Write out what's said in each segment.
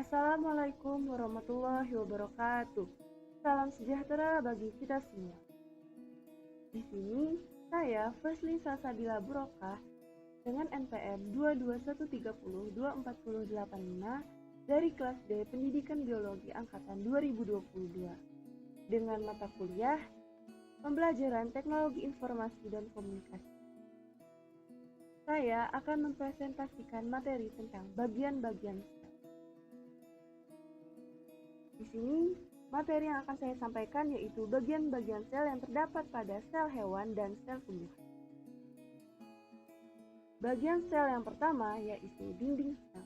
Assalamualaikum warahmatullahi wabarakatuh. Salam sejahtera bagi kita semua. Di sini saya Fesli Salsabila Burokah dengan NPM 221302485 dari kelas D Pendidikan Biologi angkatan 2022 dengan mata kuliah Pembelajaran Teknologi Informasi dan Komunikasi. Saya akan mempresentasikan materi tentang bagian-bagian sel. Di sini, materi yang akan saya sampaikan yaitu bagian-bagian sel yang terdapat pada sel hewan dan sel tumbuhan. Bagian sel yang pertama yaitu dinding sel.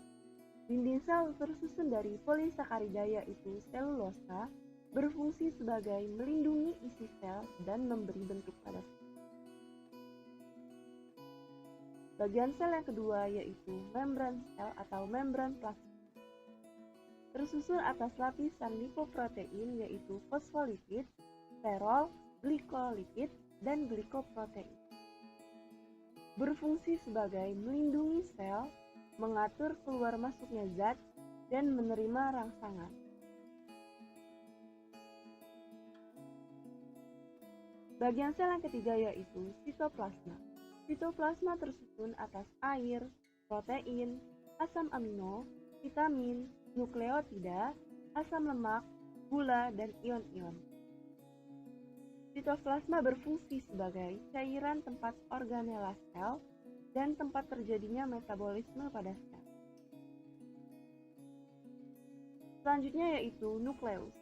Dinding sel tersusun dari polisakarida yaitu selulosa, berfungsi sebagai melindungi isi sel dan memberi bentuk pada sel. Bagian sel yang kedua yaitu membran sel atau membran plasma. Tersusun atas lapisan lipoprotein yaitu fosfolipid, sterol, glikolipid, dan glikoprotein. Berfungsi sebagai melindungi sel, mengatur keluar masuknya zat, dan menerima rangsangan. Bagian sel yang ketiga yaitu sitoplasma. Sitoplasma tersusun atas air, protein, asam amino, vitamin, nukleotida, asam lemak, gula, dan ion-ion. Sitoplasma berfungsi sebagai cairan tempat organela sel dan tempat terjadinya metabolisme pada sel. Selanjutnya yaitu nukleus.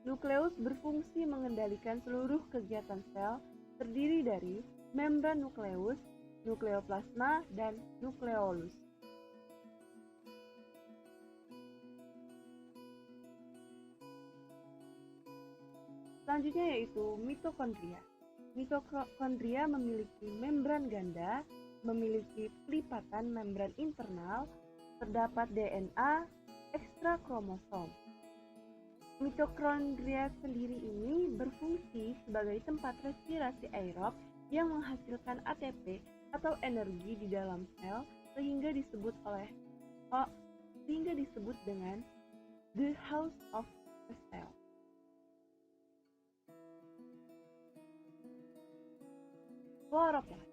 Nukleus berfungsi mengendalikan seluruh kegiatan sel, terdiri dari membran nukleus, nukleoplasma, dan nukleolus. Selanjutnya yaitu mitokondria. Mitokondria memiliki membran ganda, memiliki pelipatan membran internal, terdapat DNA, ekstra kromosom. Mitokondria sendiri ini berfungsi sebagai tempat respirasi aerob yang menghasilkan ATP atau energi di dalam sel sehingga disebut dengan the house of the cell. Kloroplas.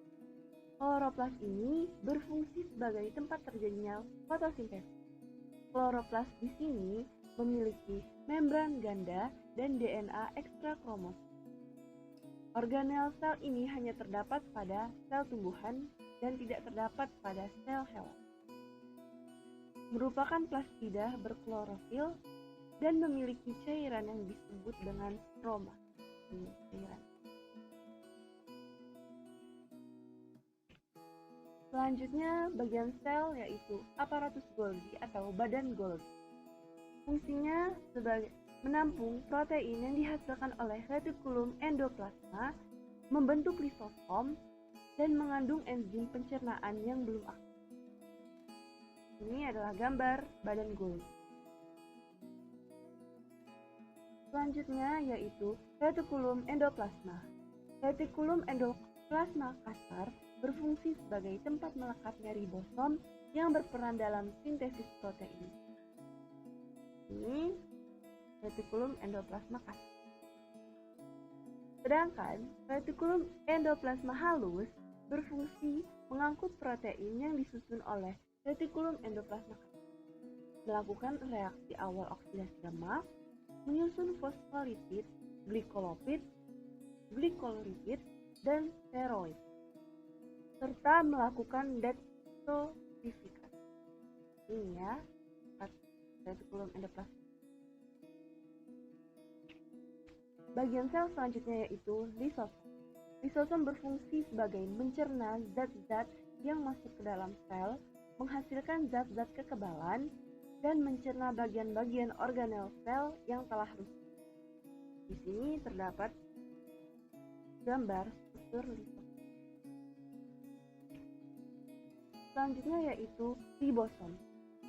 Kloroplas ini berfungsi sebagai tempat terjadinya fotosintesis. Kloroplas di sini memiliki membran ganda dan DNA ekstra kromosom. Organel sel ini hanya terdapat pada sel tumbuhan dan tidak terdapat pada sel hewan. Merupakan plastida berklorofil dan memiliki cairan yang disebut dengan stroma. Selanjutnya, bagian sel yaitu aparatus Golgi atau badan Golgi. Fungsinya sebagai menampung protein yang dihasilkan oleh retikulum endoplasma, membentuk lisosom, dan mengandung enzim pencernaan yang belum aktif. Ini adalah gambar badan Golgi. Selanjutnya yaitu retikulum endoplasma. Retikulum endoplasma kasar berfungsi sebagai tempat melekatnya ribosom yang berperan dalam sintesis protein. Ini retikulum endoplasma kasar. Sedangkan retikulum endoplasma halus berfungsi mengangkut protein yang disusun oleh retikulum endoplasma kasar, melakukan reaksi awal oksidasi lemak, menyusun fosfolipid, glikolipid, dan steroid, serta melakukan detoksifikasi. Ini ya, retikulum endoplasma. Bagian sel selanjutnya yaitu lisosom. Lisosom berfungsi sebagai mencerna zat-zat yang masuk ke dalam sel, menghasilkan zat-zat kekebalan, dan mencerna bagian-bagian organel sel yang telah rusak. Di sini terdapat gambar struktur lisosom. Selanjutnya yaitu ribosom.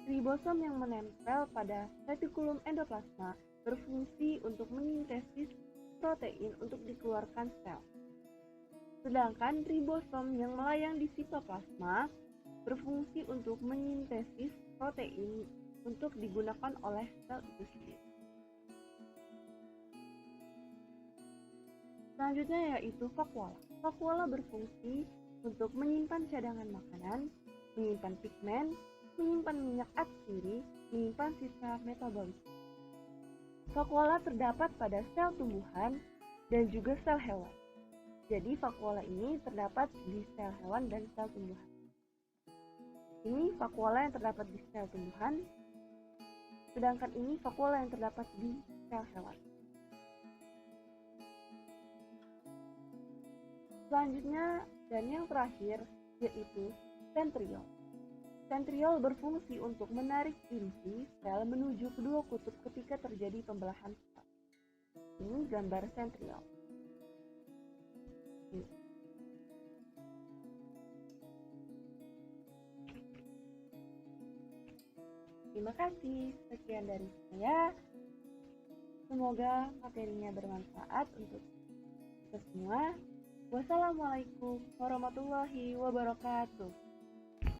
Ribosom yang menempel pada retikulum endoplasma berfungsi untuk mesintesis protein untuk dikeluarkan sel. Sedangkan ribosom yang melayang di sitoplasma berfungsi untuk mesintesis protein untuk digunakan oleh sel itu sendiri. Selanjutnya yaitu vakuola. Vakuola berfungsi untuk menyimpan cadangan makanan, menyimpan pigmen, menyimpan minyak atsiri, menyimpan sisa metabolit. Vakuola terdapat pada sel tumbuhan dan juga sel hewan. Jadi vakuola ini terdapat di sel hewan dan sel tumbuhan. Ini vakuola yang terdapat di sel tumbuhan, sedangkan ini vakuola yang terdapat di sel hewan. Selanjutnya dan yang terakhir yaitu sentriol. Sentriol berfungsi untuk menarik inti sel menuju kedua kutub ketika terjadi pembelahan sel. Ini gambar sentriol. Terima kasih, sekian dari saya. Semoga materinya bermanfaat untuk kita semua. Wassalamualaikum warahmatullahi wabarakatuh.